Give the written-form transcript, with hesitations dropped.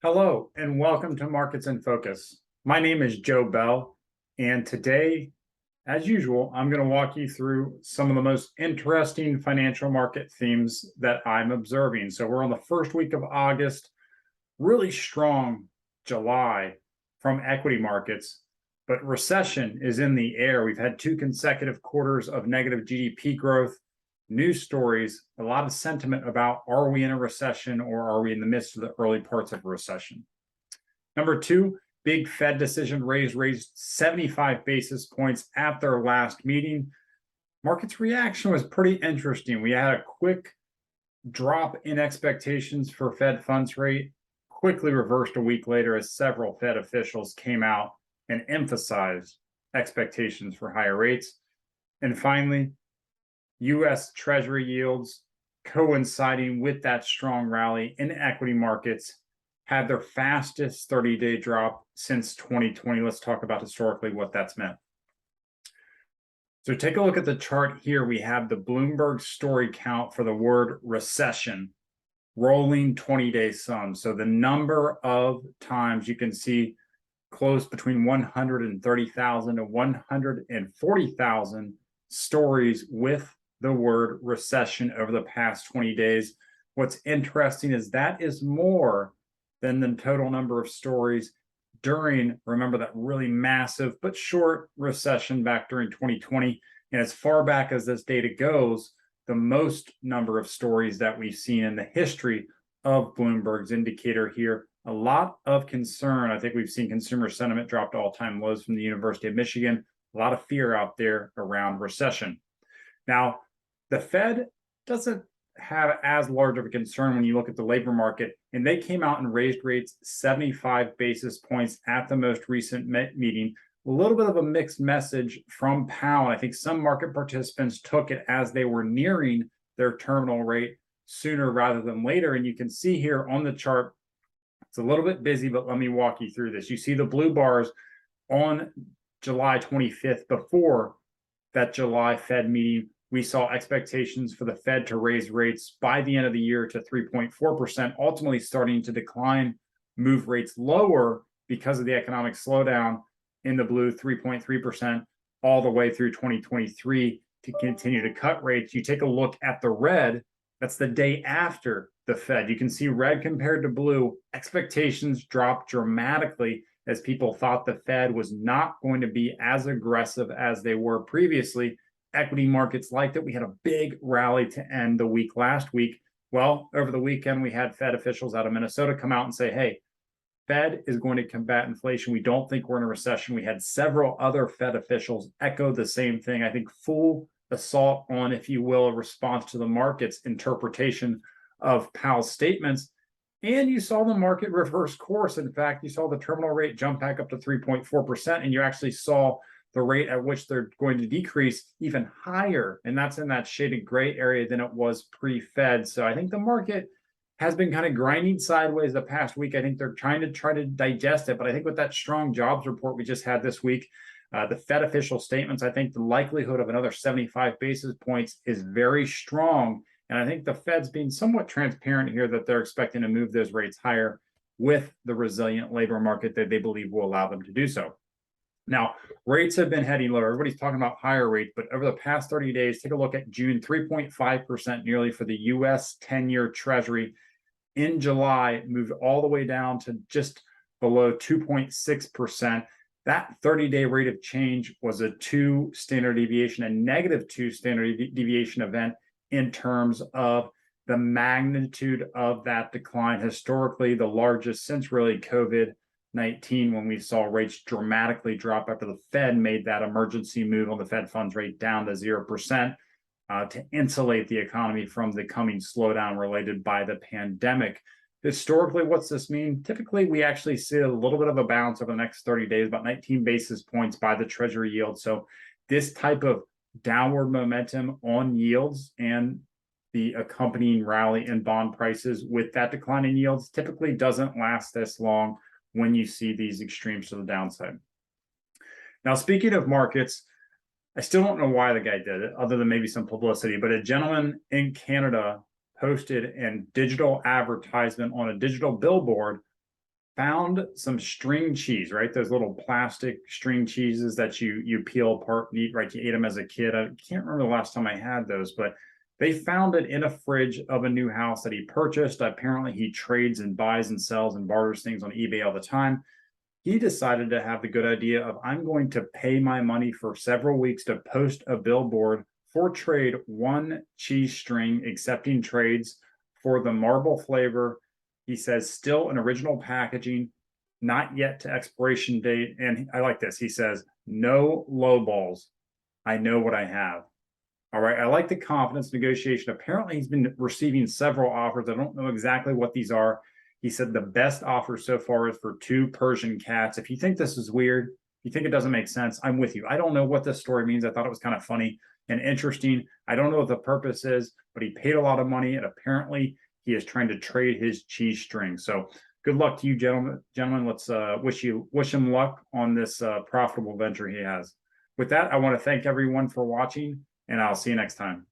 Hello, and welcome to Markets in Focus. My name is Joe Bell, and today, as usual, I'm going to walk you through some of the most interesting financial market themes that I'm observing. So we're on the first week of August, really strong July from equity markets, but recession is in the air. We've had 2 consecutive quarters of negative GDP growth. News stories, a lot of sentiment about are we in a recession or are we in the midst of the early parts of a recession? Number two, big Fed decision raised 75 basis points at their last meeting. Market's reaction was pretty interesting. We had a quick drop in expectations for Fed funds rate, quickly reversed a week later as several Fed officials came out and emphasized expectations for higher rates. And finally, U.S. Treasury yields, coinciding with that strong rally in equity markets, had their fastest 30-day drop since 2020. Let's talk about historically what that's meant. So take a look at the chart here. We have the Bloomberg story count for the word recession, rolling 20-day sum. So the number of times you can see close between 130,000 to 140,000 stories with the word recession over the past 20 days. What's interesting is that is more than the total number of stories during, remember, that really massive but short recession back during 2020. And as far back as this data goes, the most number of stories that we've seen in the history of Bloomberg's indicator here. A lot of concern. I think we've seen consumer sentiment drop to all-time lows from the University of Michigan. A lot of fear out there around recession. Now, the Fed doesn't have as large of a concern when you look at the labor market, and they came out and raised rates 75 basis points at the most recent meeting. A little bit of a mixed message from Powell. I think some market participants took it as they were nearing their terminal rate sooner rather than later. And you can see here on the chart, it's a little bit busy, but let me walk you through this. You see the blue bars on July 25th, before that July Fed meeting. We saw expectations for the Fed to raise rates by the end of the year to 3.4%, ultimately starting to decline, move rates lower because of the economic slowdown in the blue, 3.3%, all the way through 2023 to continue to cut rates. You take a look at the red, that's the day after the Fed. You can see red compared to blue, expectations dropped dramatically as people thought the Fed was not going to be as aggressive as they were previously. Equity markets liked it. We had a big rally to end the week last week. Well, over the weekend, we had Fed officials out of Minnesota come out and say, hey, Fed is going to combat inflation. We don't think we're in a recession. We had several other Fed officials echo the same thing. I think full assault on, if you will, a response to the market's interpretation of Powell's statements. And you saw the market reverse course. In fact, you saw the terminal rate jump back up to 3.4%, and you actually saw the rate at which they're going to decrease even higher. And that's in that shaded gray area than it was pre-Fed. So I think the market has been kind of grinding sideways the past week. I think they're trying to digest it. But I think with that strong jobs report we just had this week, the Fed official statements, I think the likelihood of another 75 basis points is very strong. And I think the Fed's being somewhat transparent here that they're expecting to move those rates higher with the resilient labor market that they believe will allow them to do so. Now, rates have been heading lower. Everybody's talking about higher rates, but over the past 30 days, take a look at June, 3.5% nearly for the U.S. 10-year Treasury. In July, moved all the way down to just below 2.6%. That 30-day rate of change was a negative 2 standard standard deviation event in terms of the magnitude of that decline. Historically, the largest since really COVID-19, when we saw rates dramatically drop after the Fed made that emergency move on the Fed funds rate down to 0% to insulate the economy from the coming slowdown related by the pandemic. Historically, what's this mean? Typically, we actually see a little bit of a bounce over the next 30 days, about 19 basis points by the Treasury yield. So this type of downward momentum on yields and the accompanying rally in bond prices with that decline in yields typically doesn't last this long when you see these extremes to the downside. Now, speaking of markets, I still don't know why the guy did it, other than maybe some publicity, but a gentleman in Canada posted a digital advertisement on a digital billboard found some string cheese, right? Those little plastic string cheeses that you peel apart and eat, right? You ate them as a kid. I can't remember the last time I had those, but they found it in a fridge of a new house that he purchased. Apparently, he trades and buys and sells and barters things on eBay all the time. He decided to have the good idea of, I'm going to pay my money for several weeks to post a billboard for trade, one cheese string, accepting trades for the marble flavor. He says, still in original packaging, not yet to expiration date. And I like this. He says, no low balls. I know what I have. All right. I like the confidence negotiation. Apparently, he's been receiving several offers. I don't know exactly what these are. He said the best offer so far is for 2 Persian cats. If you think this is weird, you think it doesn't make sense, I'm with you. I don't know what this story means. I thought it was kind of funny and interesting. I don't know what the purpose is, but he paid a lot of money, and apparently he is trying to trade his cheese string. So good luck to you, gentlemen. Let's wish him luck on this profitable venture he has. With that, I want to thank everyone for watching, and I'll see you next time.